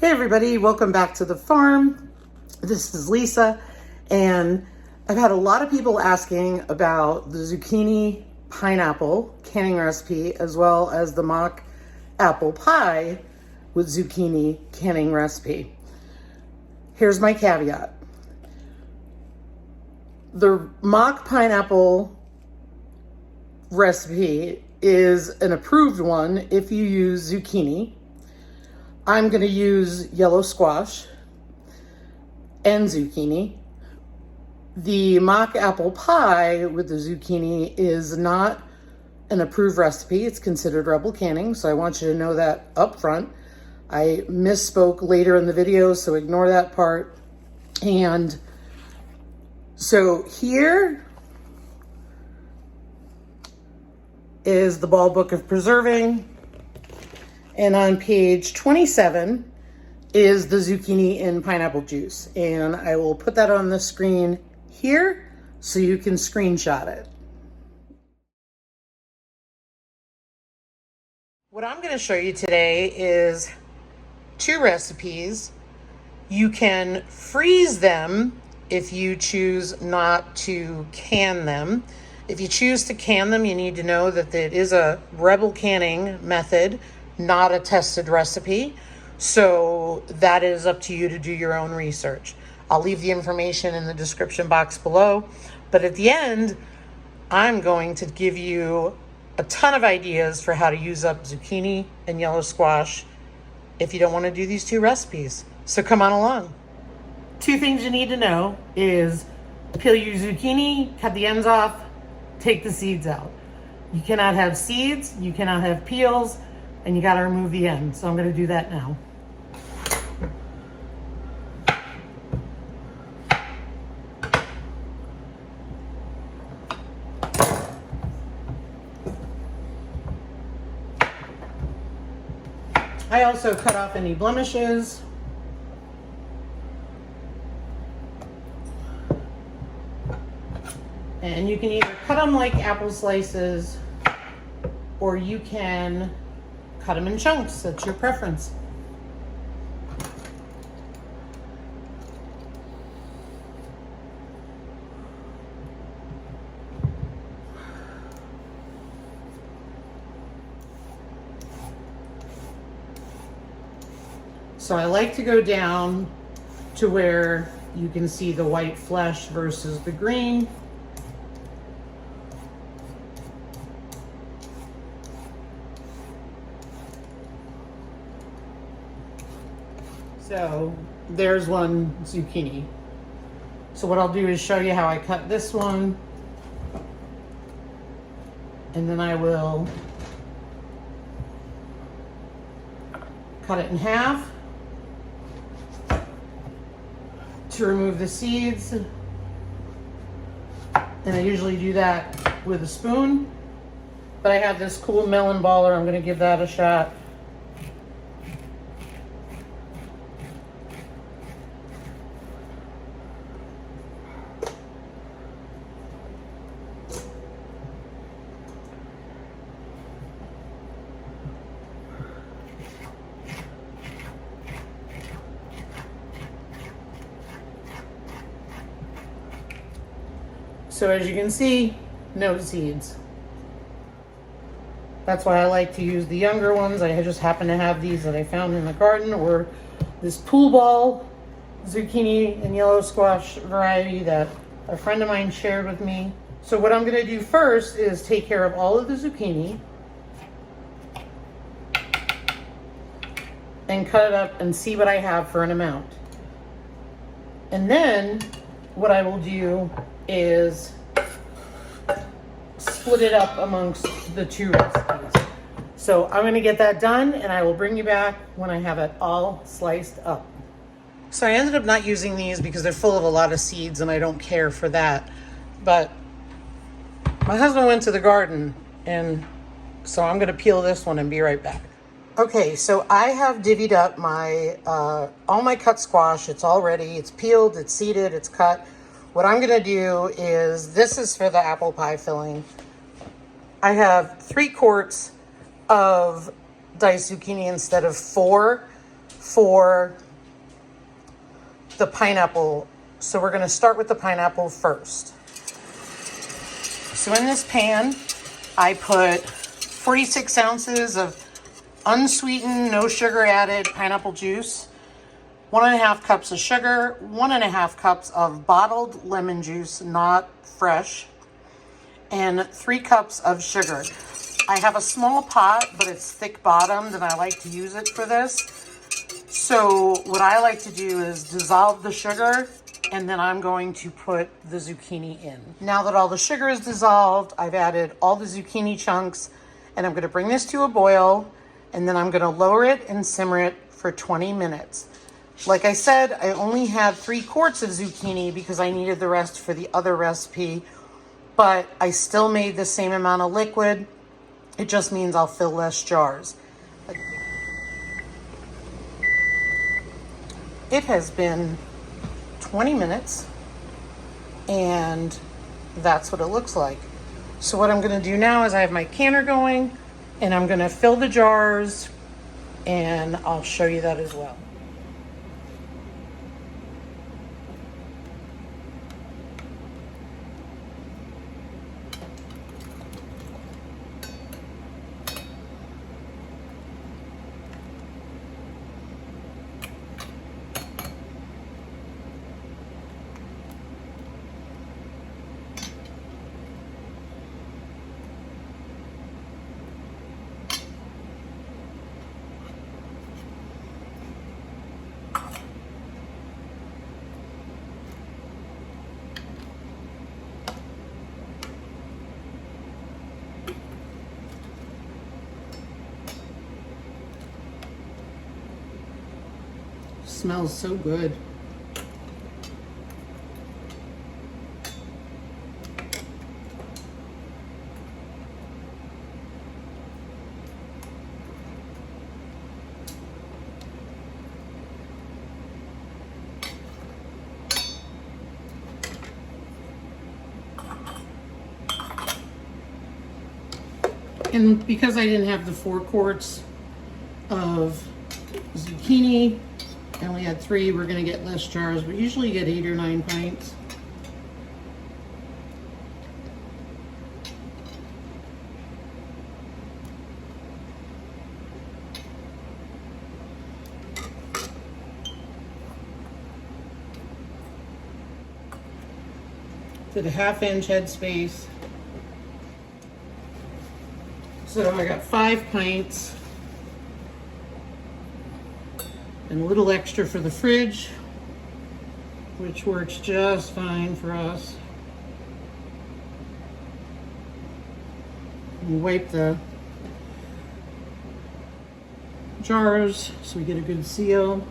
Hey everybody, welcome back to the farm. This is Lisa, and I've had a lot of people asking about the zucchini pineapple canning recipe as well as the mock apple pie with zucchini canning recipe. Here's my caveat. The mock pineapple recipe is an approved one if you use zucchini. I'm going to use yellow squash and zucchini. The mock apple pie with the zucchini is not an approved recipe. It's considered rebel canning, so I want you to know that up front. I misspoke later in the video, so ignore that part. And so here is the Ball Book of Preserving. And on page 27 is the zucchini in pineapple juice. And I will put that on the screen here so you can screenshot it. What I'm going to show you today is two recipes. You can freeze them if you choose not to can them. If you choose to can them, you need to know that it is a rebel canning method, not a tested recipe. So that is up to you to do your own research. I'll leave the information in the description box below. But at the end, I'm going to give you a ton of ideas for how to use up zucchini and yellow squash if you don't want to do these two recipes. So come on along. Two things you need to know is peel your zucchini, cut the ends off, take the seeds out. You cannot have seeds, you cannot have peels, and you got to remove the end. So I'm going to do that now. I also cut off any blemishes. And you can either cut them like apple slices, or you can cut them in chunks. That's your preference. So I like to go down to where you can see the white flesh versus the green. So there's one zucchini. So what I'll do is show you how I cut this one, and then I will cut it in half to remove the seeds. And I usually do that with a spoon, but I have this cool melon baller. I'm going to give that a shot. So as you can see, no seeds. That's why I like to use the younger ones. I just happen to have these that I found in the garden, or this pool ball zucchini and yellow squash variety that a friend of mine shared with me. So what I'm gonna do first is take care of all of the zucchini and cut it up and see what I have for an amount. And then what I will do is split it up amongst the two recipes. So I'm going to get that done, and I will bring you back when I have it all sliced up. So I ended up not using these because they're full of a lot of seeds, and I don't care for that. But my husband went to the garden, and so I'm going to peel this one and be right back. Okay, so I have divvied up my all my cut squash. It's all ready. It's peeled, it's seeded, it's cut. What I'm gonna do is, this is for the apple pie filling. I have 3 quarts of diced zucchini instead of 4 for the pineapple. So we're going to start with the pineapple first. So in this pan, I put 46 ounces of unsweetened, no sugar added pineapple juice, 1.5 cups of sugar, 1.5 cups of bottled lemon juice, not fresh, and 3 cups of sugar. I have a small pot, but it's thick bottomed, and I like to use it for this. So what I like to do is dissolve the sugar, and then I'm going to put the zucchini in. Now that all the sugar is dissolved, I've added all the zucchini chunks, and I'm going to bring this to a boil, and then I'm going to lower it and simmer it for 20 minutes. Like I said, I only had 3 quarts of zucchini because I needed the rest for the other recipe, but I still made the same amount of liquid. It just means I'll fill less jars. It has been 20 minutes, and that's what it looks like. So what I'm going to do now is I have my canner going, and I'm going to fill the jars, and I'll show you that as well. Smells so good. And because I didn't have the 4 quarts of zucchini, I only had 3. We're going to get less jars, but usually you get 8 or 9 pints. To the 1/2 inch headspace. So I got 5 pints. And a little extra for the fridge, which works just fine for us. And wipe the jars so we get a good seal.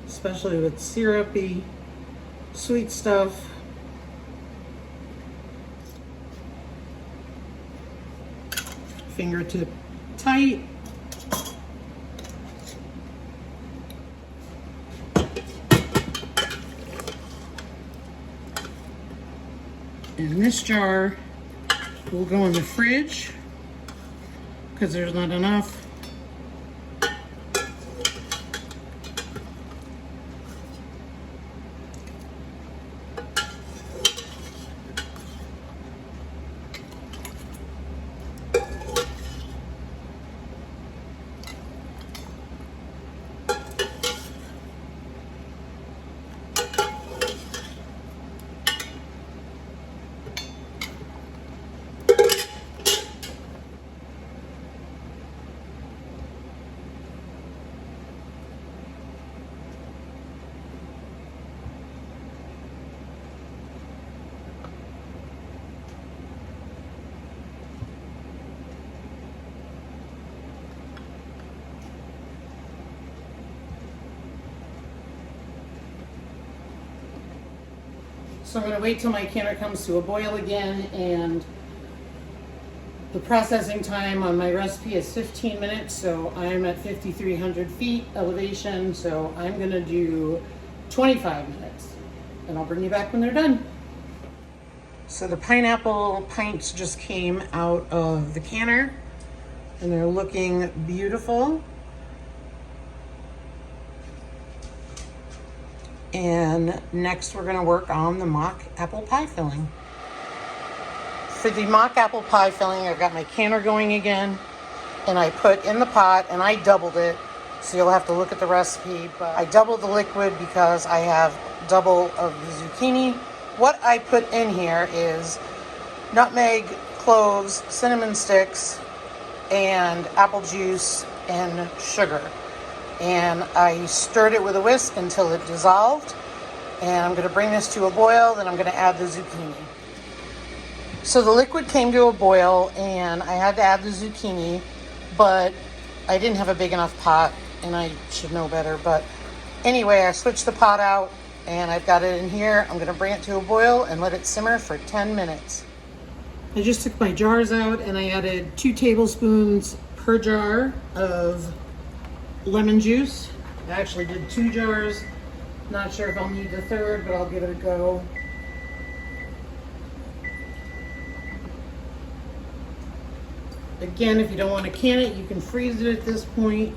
Especially with syrupy, sweet stuff. Fingertip tight. And this jar will go in the fridge because there's not enough. So I'm going to wait till my canner comes to a boil again, and the processing time on my recipe is 15 minutes, so I'm at 5,300 feet elevation, so I'm going to do 25 minutes, and I'll bring you back when they're done. So the pineapple pints just came out of the canner. and they're looking beautiful. And next we're gonna work on the mock apple pie filling. For the mock apple pie filling, I've got my canner going again, and I put in the pot, and I doubled it, so you'll have to look at the recipe, but I doubled the liquid because I have double of the zucchini. What I put in here is nutmeg, cloves, cinnamon sticks, and apple juice and sugar. And I stirred it with a whisk until it dissolved. And I'm gonna bring this to a boil, then I'm gonna add the zucchini. So the liquid came to a boil and I had to add the zucchini, but I didn't have a big enough pot, and I should know better. But anyway, I switched the pot out and I've got it in here. I'm gonna bring it to a boil and let it simmer for 10 minutes. I just took my jars out and I added 2 tablespoons per jar of lemon juice. I actually did 2 jars. Not sure if I'll need the third, but I'll give it a go. Again, if you don't want to can it, you can freeze it at this point.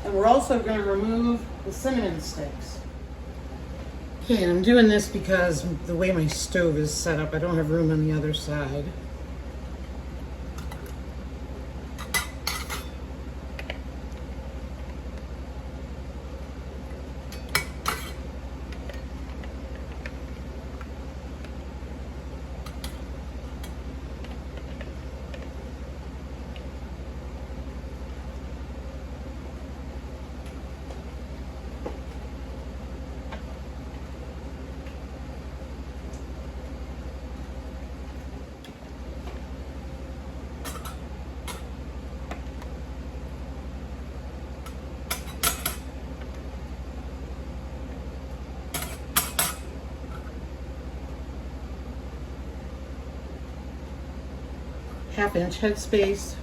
And we're also going to remove the cinnamon sticks. Okay, and I'm doing this because the way my stove is set up, I don't have room on the other side. Half-inch headspace.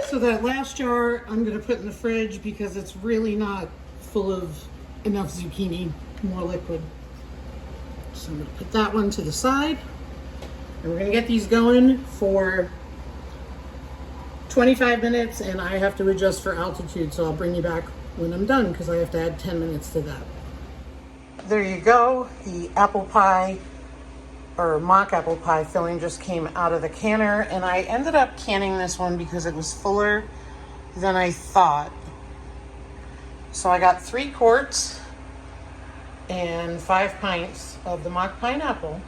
So that last jar I'm going to put in the fridge because it's really not full of enough zucchini, more liquid. So I'm going to put that one to the side. And we're going to get these going for 25 minutes, and I have to adjust for altitude, so I'll bring you back when I'm done because I have to add 10 minutes to that. There you go. The apple pie or mock apple pie filling just came out of the canner, and I ended up canning this one because it was fuller than I thought. So I got 3 quarts and 5 pints of the mock pineapple.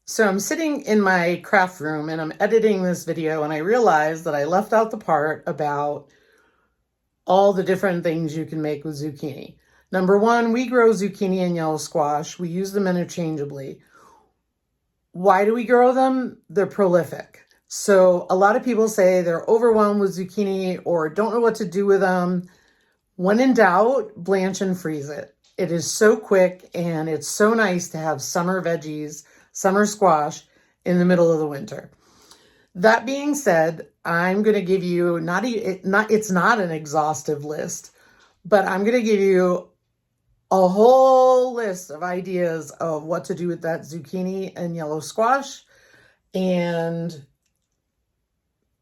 So I'm sitting in my craft room and I'm editing this video, and I realized that I left out the part about all the different things you can make with zucchini. Number 1, we grow zucchini and yellow squash. We use them interchangeably. Why do we grow them? They're prolific. So a lot of people say they're overwhelmed with zucchini or don't know what to do with them. When in doubt, blanch and freeze it. It is so quick, and it's so nice to have summer veggies, summer squash in the middle of the winter. That being said, I'm going to give you it's not an exhaustive list, but I'm going to give you a whole list of ideas of what to do with that zucchini and yellow squash, and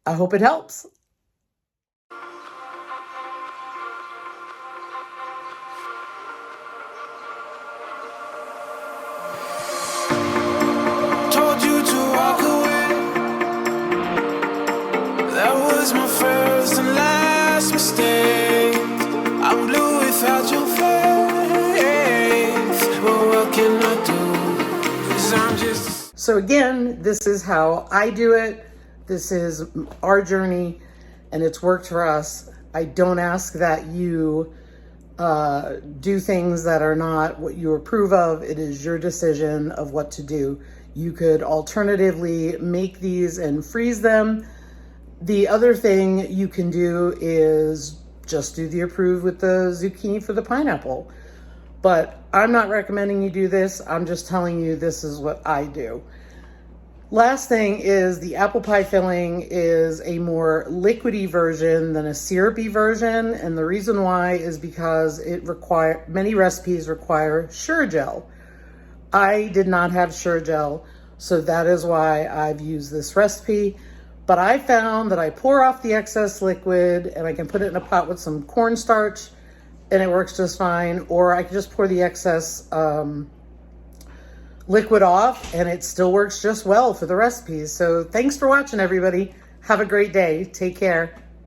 I hope it helps. Told you to walk away. That was my first and last mistake. I'm blue without your face. But what can I do? 'Cause I'm just... So again, this is how I do it. This is our journey, and it's worked for us. I don't ask that you do things that are not what you approve of. It is your decision of what to do. You could alternatively make these and freeze them. The other thing you can do is just do the approved with the zucchini for the pineapple. But I'm not recommending you do this. I'm just telling you this is what I do. Last thing is the apple pie filling is a more liquidy version than a syrupy version. And the reason why is because many recipes require surejell. I did not have surejell, so that is why I've used this recipe. But I found that I pour off the excess liquid and I can put it in a pot with some cornstarch and it works just fine. Or I can just pour the excess liquid off and it still works just well for the recipes. So thanks for watching, everybody. Have a great day. Take care.